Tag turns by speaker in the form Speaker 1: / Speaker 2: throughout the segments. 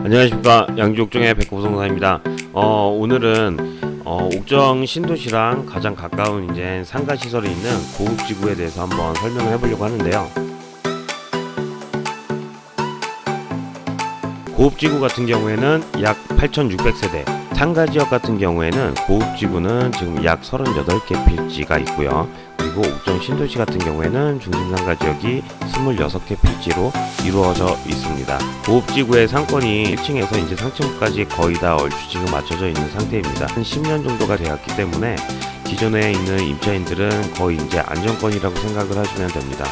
Speaker 1: 안녕하십니까, 양주옥정의 백호부동산입니다. 오늘은 옥정 신도시랑 가장 가까운 이제 상가 시설이 있는 고급지구에 대해서 한번 설명을 해보려고 하는데요. 고급지구 같은 경우에는 약 8,600세대, 상가지역 같은 경우에는 고급지구는 지금 약 38개 필지가 있고요. 그리고 옥정 신도시 같은 경우에는 중심상가지역이 26개 필지로 이루어져 있습니다. 고급지구의 상권이 1층에서 이제 상층부까지 거의 다 얼추 지금 맞춰져 있는 상태입니다. 한 10년 정도가 되었기 때문에 기존에 있는 임차인들은 거의 이제 안정권이라고 생각을 하시면 됩니다.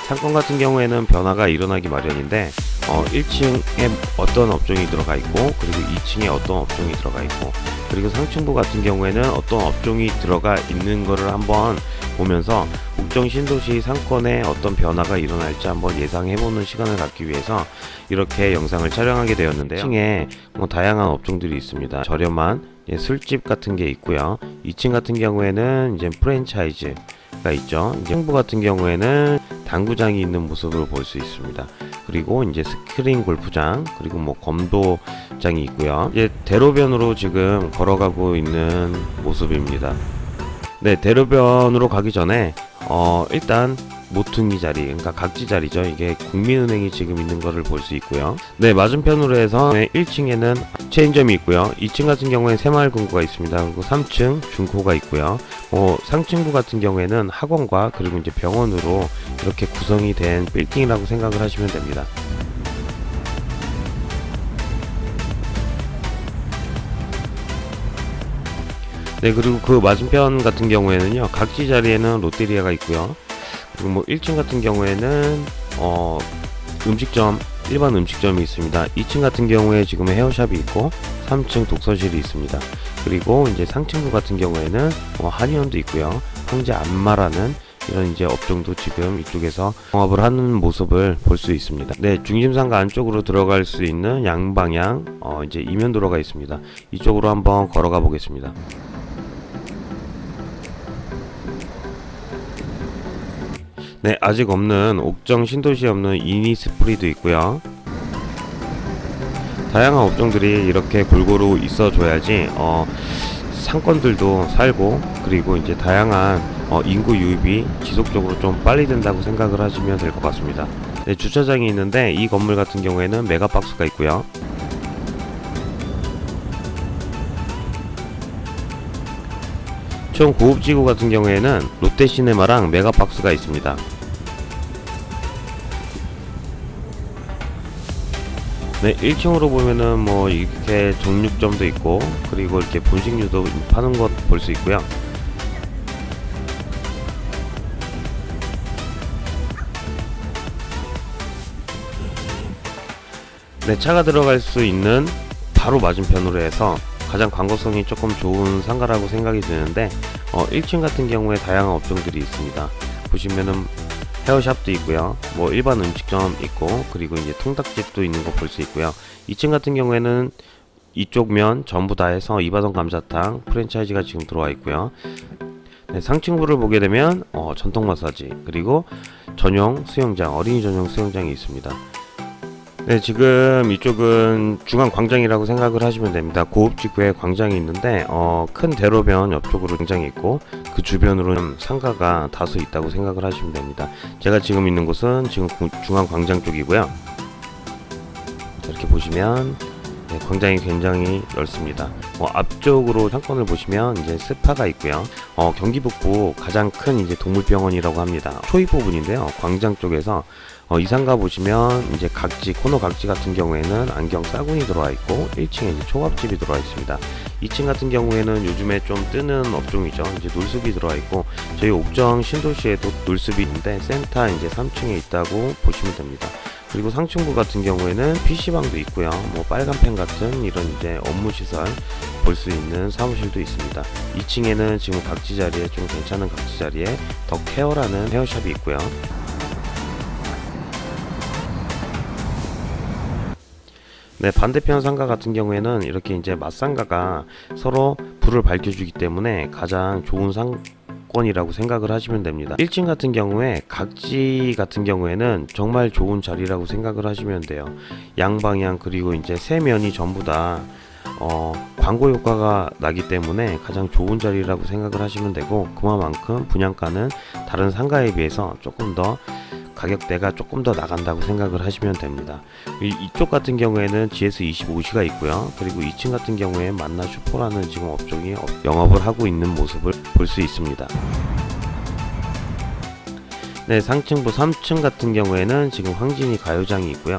Speaker 1: 상권 같은 경우에는 변화가 일어나기 마련인데 1층에 어떤 업종이 들어가 있고, 그리고 2층에 어떤 업종이 들어가 있고, 그리고 상층부 같은 경우에는 어떤 업종이 들어가 있는 거를 한번 보면서 옥정 신도시 상권에 어떤 변화가 일어날지 한번 예상해보는 시간을 갖기 위해서 이렇게 영상을 촬영하게 되었는데요. 1층에 다양한 업종들이 있습니다. 저렴한 술집 같은 게 있고요. 2층 같은 경우에는 이제 프랜차이즈가 있죠. 상부 같은 경우에는 당구장이 있는 모습을 볼 수 있습니다. 그리고 이제 스크린 골프장, 그리고 검도장이 있고요. 이제 대로변으로 지금 걸어가고 있는 모습입니다. 네, 대로변으로 가기 전에 일단 모퉁이 자리, 그러니까 각지 자리죠. 이게 국민은행이 지금 있는 거를 볼 수 있고요. 네, 맞은편으로 해서 1층에는 체인점이 있고요. 2층 같은 경우에 새마을금고가 있습니다. 그리고 3층 중고가 있고요. 상층부 같은 경우에는 학원과 그리고 이제 병원으로 이렇게 구성이 된 빌딩이라고 생각을 하시면 됩니다. 네, 그리고 그 맞은편 같은 경우에는요, 각지 자리에는 롯데리아가 있고요. 그리고 1층 같은 경우에는 음식점, 일반 음식점이 있습니다. 2층 같은 경우에 지금 헤어샵이 있고, 3층 독서실이 있습니다. 그리고 이제 상층부 같은 경우에는 한의원도 있고요. 황제 안마라는 이런 이제 업종도 지금 이쪽에서 영업을 하는 모습을 볼 수 있습니다. 네, 중심상가 안쪽으로 들어갈 수 있는 양방향 이제 이면도로가 있습니다. 이쪽으로 한번 걸어가 보겠습니다. 네, 아직 없는 옥정 신도시에 없는 이니스프리도 있고요. 다양한 업종들이 이렇게 골고루 있어줘야지 상권들도 살고, 그리고 이제 다양한 인구 유입이 지속적으로 좀 빨리 된다고 생각을 하시면 될 것 같습니다. 네, 주차장이 있는데 이 건물 같은 경우에는 메가박스가 있고요. 총 고급지구 같은 경우에는 롯데시네마랑 메가박스가 있습니다. 네, 1층으로 보면은 이렇게 정육점도 있고, 그리고 이렇게 분식류도 파는 것 볼 수 있고요. 네, 차가 들어갈 수 있는 바로 맞은편으로 해서 가장 광고성이 조금 좋은 상가라고 생각이 드는데 1층 같은 경우에 다양한 업종들이 있습니다. 보시면은 헤어샵도 있고요. 일반 음식점 있고, 그리고 이제 통닭집도 있는 거 볼 수 있고요. 2층 같은 경우에는 이쪽 면 전부 다 해서 이바돈 감자탕 프랜차이즈가 지금 들어와 있고요. 네, 상층부를 보게 되면 전통 마사지, 그리고 전용 수영장, 어린이 전용 수영장이 있습니다. 네, 지금 이쪽은 중앙광장이라고 생각을 하시면 됩니다. 고급지구에 광장이 있는데 큰 대로변 옆쪽으로 광장이 있고, 그 주변으로는 상가가 다수 있다고 생각을 하시면 됩니다. 제가 지금 있는 곳은 지금 중앙광장 쪽이고요. 이렇게 보시면 네, 광장이 굉장히 넓습니다. 앞쪽으로 상권을 보시면 이제 스파가 있고요. 경기 북부 가장 큰 이제 동물병원이라고 합니다. 초입 부분인데요. 광장 쪽에서 이 상가 보시면 이제 각지, 코너 각지 같은 경우에는 안경 싸구니 들어와 있고, 1층에 이제 초밥집이 들어와 있습니다. 2층 같은 경우에는 요즘에 좀 뜨는 업종이죠. 이제 놀숲이 들어와 있고, 저희 옥정 신도시에도 놀숲이 있는데 센터 이제 3층에 있다고 보시면 됩니다. 그리고 상층부 같은 경우에는 PC방도 있고요. 빨간펜 같은 이런 이제 업무시설 볼 수 있는 사무실도 있습니다. 2층에는 지금 각지 자리에 좀 괜찮은 각지 자리에 더 케어라는 헤어샵이 있고요. 네, 반대편 상가 같은 경우에는 이렇게 이제 맞상가가 서로 불을 밝혀주기 때문에 가장 좋은 상권이라고 생각을 하시면 됩니다. 1층 같은 경우에 각지 같은 경우에는 정말 좋은 자리라고 생각을 하시면 돼요. 양방향 그리고 이제 세 면이 전부 다 광고 효과가 나기 때문에 가장 좋은 자리라고 생각을 하시면 되고, 그만큼 분양가는 다른 상가에 비해서 조금 더 가격대가 조금 더 나간다고 생각을 하시면 됩니다. 이쪽 같은 경우에는 GS25C가 있고요. 그리고 2층 같은 경우에 만나 슈퍼라는 지금 업종이 영업을 하고 있는 모습을 볼 수 있습니다. 네, 상층부 3층 같은 경우에는 지금 황진이 가요장이 있고요.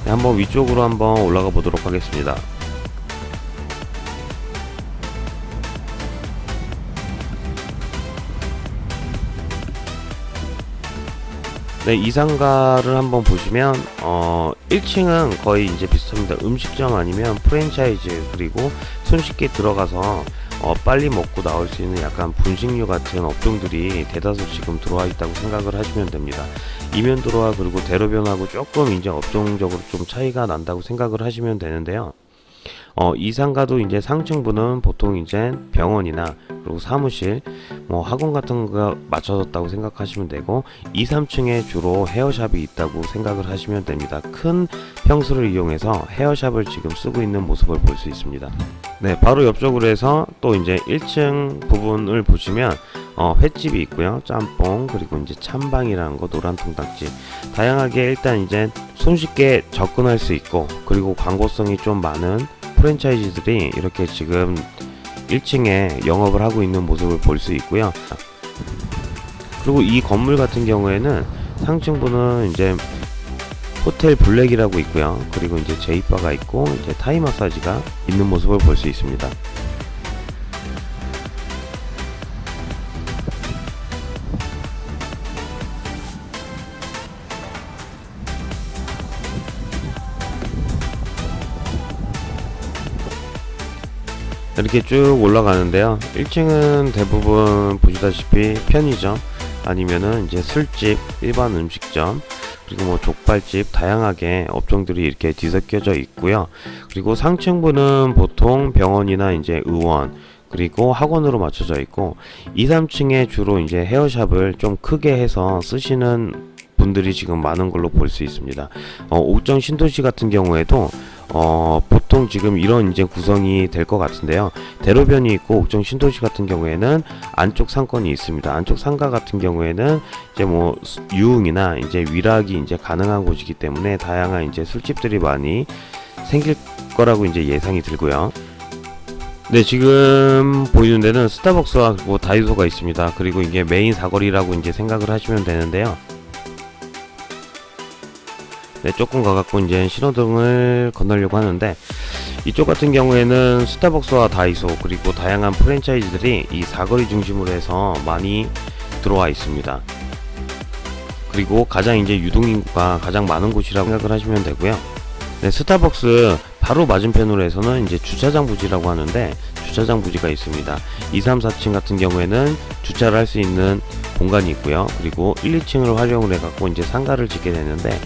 Speaker 1: 네, 한번 위쪽으로 한번 올라가 보도록 하겠습니다. 네, 이 상가를 한번 보시면 1층은 거의 이제 비슷합니다. 음식점 아니면 프랜차이즈, 그리고 손쉽게 들어가서 빨리 먹고 나올 수 있는 약간 분식류 같은 업종들이 대다수 지금 들어와 있다고 생각을 하시면 됩니다. 이면도로와 그리고 대로변하고 조금 이제 업종적으로 좀 차이가 난다고 생각을 하시면 되는데요. 이 상가도 이제 상층부는 보통 이제 병원이나 그리고 사무실, 뭐 학원 같은 거 맞춰졌다고 생각하시면 되고, 2, 3층에 주로 헤어샵이 있다고 생각을 하시면 됩니다. 큰 평수를 이용해서 헤어샵을 지금 쓰고 있는 모습을 볼 수 있습니다. 네, 바로 옆쪽으로 해서 또 이제 1층 부분을 보시면 횟집이 있고요. 짬뽕, 그리고 이제 찬방이라는 거, 노란통닭집, 다양하게 일단 이제 손쉽게 접근할 수 있고, 그리고 광고성이 좀 많은 프랜차이즈들이 이렇게 지금 1층에 영업을 하고 있는 모습을 볼 수 있고요. 그리고 이 건물 같은 경우에는 상층부는 이제 호텔 블랙이라고 있고요. 그리고 이제 제이바가 있고 이제 타이 마사지가 있는 모습을 볼 수 있습니다. 이렇게 쭉 올라가는데요. 1층은 대부분 보시다시피 편의점 아니면은 이제 술집, 일반 음식점, 그리고 뭐 족발집, 다양하게 업종들이 이렇게 뒤섞여져 있고요. 그리고 상층부는 보통 병원이나 이제 의원, 그리고 학원으로 맞춰져 있고, 2, 3층에 주로 이제 헤어샵을 좀 크게 해서 쓰시는 분들이 지금 많은 걸로 볼 수 있습니다. 옥정 신도시 같은 경우에도 보통 지금 이런 이제 구성이 될 것 같은데요. 대로변이 있고 옥정 신도시 같은 경우에는 안쪽 상권이 있습니다. 안쪽 상가 같은 경우에는 이제 뭐 유흥이나 이제 위락이 이제 가능한 곳이기 때문에 다양한 이제 술집들이 많이 생길 거라고 이제 예상이 들고요. 네, 지금 보이는 데는 스타벅스와 그리고 다이소가 있습니다. 그리고 이게 메인 사거리라고 이제 생각을 하시면 되는데요. 네, 조금 가갖고 이제 신호등을 건너려고 하는데, 이쪽 같은 경우에는 스타벅스와 다이소 그리고 다양한 프랜차이즈들이 이 사거리 중심으로 해서 많이 들어와 있습니다. 그리고 가장 이제 유동인구가 가장 많은 곳이라고 생각을 하시면 되고요. 네, 스타벅스 바로 맞은편으로 해서는 이제 주차장 부지라고 하는데, 주차장 부지가 있습니다. 2, 3, 4층 같은 경우에는 주차를 할 수 있는 공간이 있고요. 그리고 1, 2층을 활용을 해갖고 이제 상가를 짓게 되는데,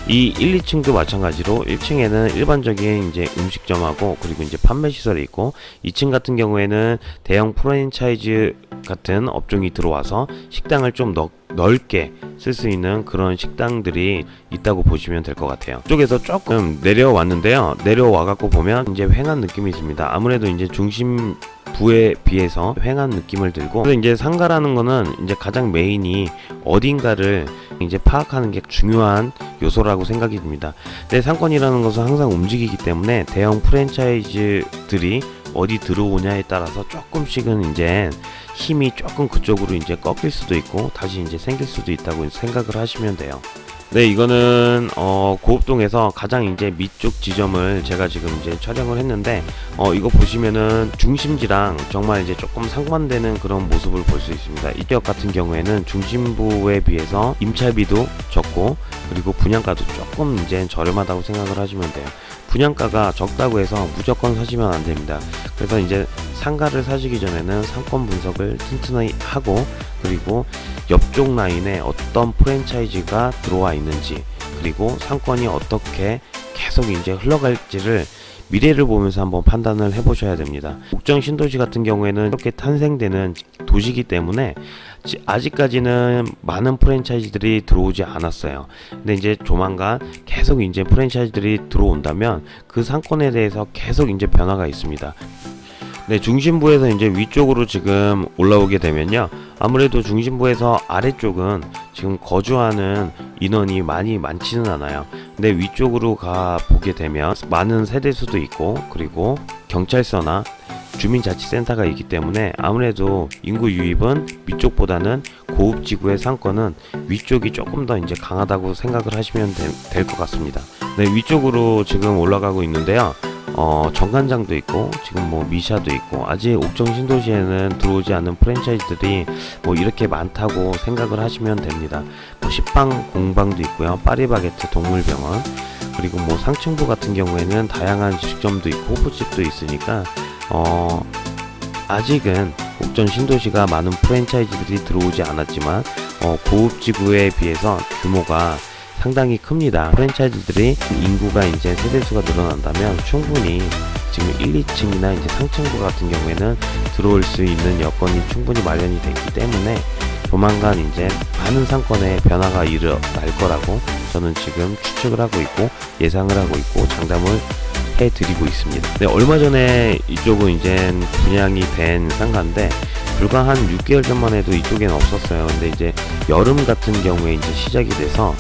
Speaker 1: 이 1, 2층도 마찬가지로 1층에는 일반적인 이제 음식점하고 그리고 이제 판매 시설이 있고, 2층 같은 경우에는 대형 프랜차이즈 같은 업종이 들어와서 식당을 좀 넓게 쓸 수 있는 그런 식당들이 있다고 보시면 될 것 같아요. 이쪽에서 조금 내려왔는데요. 내려와 갖고 보면 이제 횡한 느낌이 있습니다. 아무래도 이제 중심부에 비해서 횡한 느낌을 들고, 그래서 이제 상가라는 거는 이제 가장 메인이 어딘가를 이제 파악하는 게 중요한 요소라고 생각이 듭니다. 근데 상권이라는 것은 항상 움직이기 때문에 대형 프랜차이즈들이 어디 들어오냐에 따라서 조금씩은 이제 힘이 조금 그쪽으로 이제 꺾일 수도 있고 다시 이제 생길 수도 있다고 생각을 하시면 돼요. 네, 이거는 고읍동에서 가장 이제 밑쪽 지점을 제가 지금 이제 촬영을 했는데, 이거 보시면은 중심지랑 정말 이제 조금 상반되는 그런 모습을 볼 수 있습니다. 이 지역 같은 경우에는 중심부에 비해서 임차비도 적고 그리고 분양가도 조금 이제 저렴하다고 생각을 하시면 돼요. 분양가가 적다고 해서 무조건 사시면 안 됩니다. 그래서 이제 상가를 사시기 전에는 상권 분석을 튼튼히 하고, 그리고 옆쪽 라인에 어떤 프랜차이즈가 들어와 있는지, 그리고 상권이 어떻게 계속 이제 흘러갈지를 미래를 보면서 한번 판단을 해 보셔야 됩니다. 옥정 신도시 같은 경우에는 이렇게 탄생되는 도시이기 때문에 아직까지는 많은 프랜차이즈들이 들어오지 않았어요. 근데 이제 조만간 계속 이제 프랜차이즈들이 들어온다면 그 상권에 대해서 계속 이제 변화가 있습니다. 네, 중심부에서 이제 위쪽으로 지금 올라오게 되면요, 아무래도 중심부에서 아래쪽은 지금 거주하는 인원이 많지는 않아요. 근데 위쪽으로 가 보게 되면 많은 세대수도 있고, 그리고 경찰서나 주민자치센터가 있기 때문에 아무래도 인구 유입은 위쪽보다는 고읍지구의 상권은 위쪽이 조금 더 이제 강하다고 생각을 하시면 될 것 같습니다. 네, 위쪽으로 지금 올라가고 있는데요. 정관장도 있고, 지금 뭐 미샤도 있고, 아직 옥정 신도시에는 들어오지 않은 프랜차이즈들이 뭐 이렇게 많다고 생각을 하시면 됩니다. 뭐 식빵 공방도 있고요, 파리바게트 동물병원, 그리고 뭐 상층부 같은 경우에는 다양한 식점도 있고 호프집도 있으니까 아직은 옥정 신도시가 많은 프랜차이즈들이 들어오지 않았지만 고읍지구에 비해서 규모가 상당히 큽니다. 프랜차이즈들이 인구가 이제 세대수가 늘어난다면 충분히 지금 1, 2층이나 이제 상층부 같은 경우에는 들어올 수 있는 여건이 충분히 마련이 됐기 때문에 조만간 이제 많은 상권의 변화가 일어날 거라고 저는 지금 추측을 하고 있고 예상을 하고 있고 장담을 해드리고 있습니다. 네, 얼마 전에 이쪽은 이제 분양이 된 상가인데 불과 한 6개월 전만 해도 이쪽에는 없었어요. 근데 이제 여름 같은 경우에 이제 시작이 돼서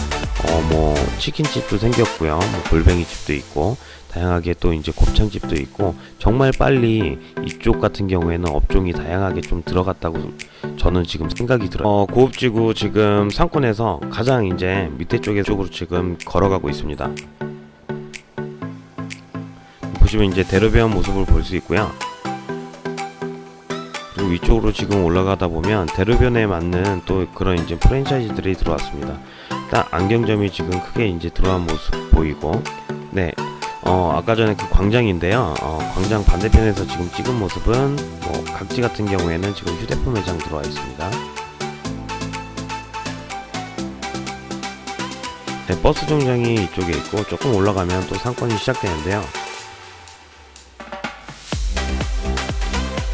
Speaker 1: 뭐 치킨집도 생겼고요, 뭐 골뱅이집도 있고 다양하게 또 이제 곱창집도 있고 정말 빨리 이쪽 같은 경우에는 업종이 다양하게 좀 들어갔다고 저는 지금 생각이 들어요. 고읍지구 지금 상권에서 가장 이제 밑에 쪽으로 지금 걸어가고 있습니다. 보시면 이제 대로변 모습을 볼 수 있고요. 그리고 위쪽으로 지금 올라가다 보면 대로변에 맞는 또 그런 이제 프랜차이즈들이 들어왔습니다. 일단 안경점이 지금 크게 이제 들어간 모습 보이고, 네, 아까 전에 그 광장인데요. 광장 반대편에서 지금 찍은 모습은 뭐 각지 같은 경우에는 지금 휴대폰 매장 들어와 있습니다. 네, 버스 정장이 이쪽에 있고 조금 올라가면 또 상권이 시작되는데요.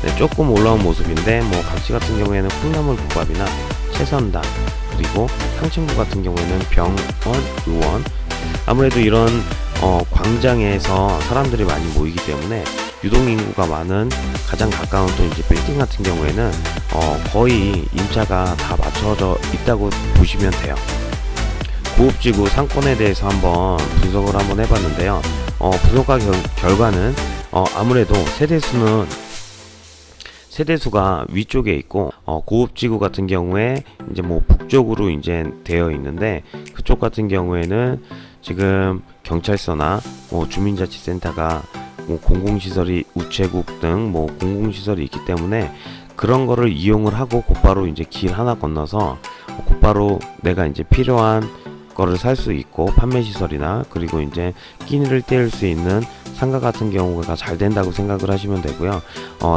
Speaker 1: 네, 조금 올라온 모습인데 뭐 각지 같은 경우에는 콩나물 국밥이나 채선당, 그리고 상층부 같은 경우에는 병원, 의원, 아무래도 이런 광장에서 사람들이 많이 모이기 때문에 유동인구가 많은 가장 가까운 또 이제 빌딩 같은 경우에는 거의 임차가 다 맞춰져 있다고 보시면 돼요. 고읍지구 상권에 대해서 한번 분석을 한번 해봤는데요. 분석과 결과는 아무래도 세대수가 위쪽에 있고 고읍지구 같은 경우에 이제 뭐 북쪽으로 이제 되어 있는데 그쪽 같은 경우에는 지금 경찰서나 뭐 주민자치센터가 뭐 공공시설이 우체국 등 뭐 공공시설이 있기 때문에 그런 거를 이용을 하고 곧바로 이제 길 하나 건너서 곧바로 내가 이제 필요한 거를 살 수 있고 판매시설이나 그리고 이제 끼니를 때울 수 있는 상가 같은 경우가 잘 된다고 생각을 하시면 되고요.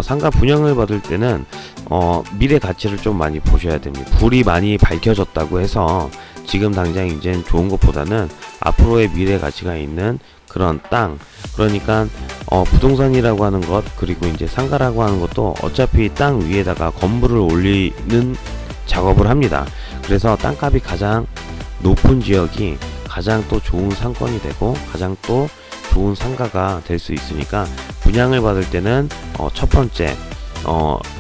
Speaker 1: 상가 분양을 받을 때는 미래 가치를 좀 많이 보셔야 됩니다. 불이 많이 밝혀졌다고 해서 지금 당장 이제 좋은 것보다는 앞으로의 미래 가치가 있는 그런 땅, 그러니까 부동산이라고 하는 것, 그리고 이제 상가라고 하는 것도 어차피 땅 위에다가 건물을 올리는 작업을 합니다. 그래서 땅값이 가장 높은 지역이 가장 또 좋은 상권이 되고 가장 또 좋은 상가가 될 수 있으니까 분양을 받을 때는 첫 번째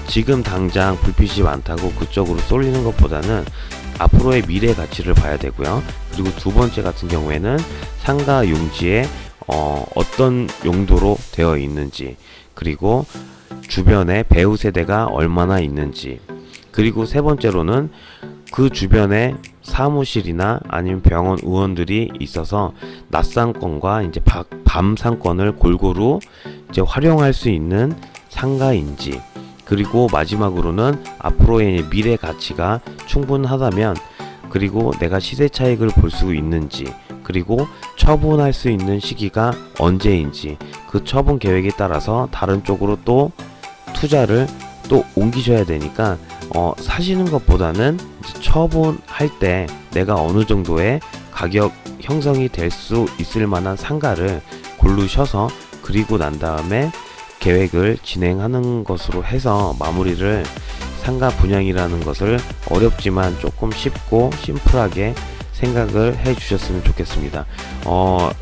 Speaker 1: 지금 당장 불빛이 많다고 그쪽으로 쏠리는 것보다는 앞으로의 미래 가치를 봐야 되고요. 그리고 두 번째 같은 경우에는 상가 용지에 어떤 용도로 되어 있는지, 그리고 주변에 배우 세대가 얼마나 있는지, 그리고 세 번째로는 그 주변에 사무실이나 아니면 병원 의원들이 있어서 낮 상권과 이제 밤 상권을 골고루 이제 활용할 수 있는 상가인지, 그리고 마지막으로는 앞으로의 미래 가치가 충분하다면, 그리고 내가 시세 차익을 볼 수 있는지, 그리고 처분할 수 있는 시기가 언제인지, 그 처분 계획에 따라서 다른 쪽으로 또 투자를 또 옮기셔야 되니까 사시는 것보다는 처분할 때 내가 어느 정도의 가격 형성이 될 수 있을 만한 상가를 고르셔서 그리고 난 다음에 계획을 진행하는 것으로 해서 마무리를 상가 분양이라는 것을 어렵지만 조금 쉽고 심플하게 생각을 해 주셨으면 좋겠습니다.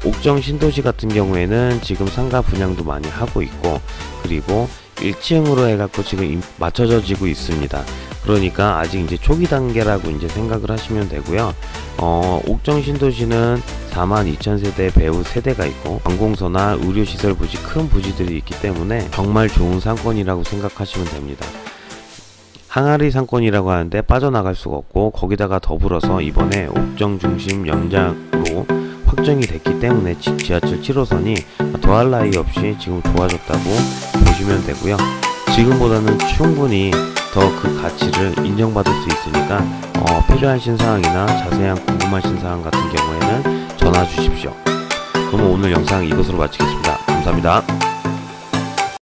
Speaker 1: 옥정 신도시 같은 경우에는 지금 상가 분양도 많이 하고 있고, 그리고 1층으로 해갖고 지금 맞춰져지고 있습니다. 그러니까 아직 이제 초기 단계라고 이제 생각을 하시면 되고요. 옥정 신도시는 42,000세대 배우 세대가 있고, 관공서나 의료시설 부지, 큰 부지들이 있기 때문에 정말 좋은 상권이라고 생각하시면 됩니다. 항아리 상권이라고 하는데 빠져나갈 수가 없고, 거기다가 더불어서 이번에 옥정 중심 연장으로 확정이 됐기 때문에 지하철 7호선이 더할 나위 없이 지금 좋아졌다고 보시면 되고요. 지금보다는 충분히 더 그 가치를 인정받을 수 있으니까 필요하신 사항이나 자세한 궁금하신 사항 같은 경우에는 전화 주십시오. 그럼 오늘 영상 이것으로 마치겠습니다. 감사합니다.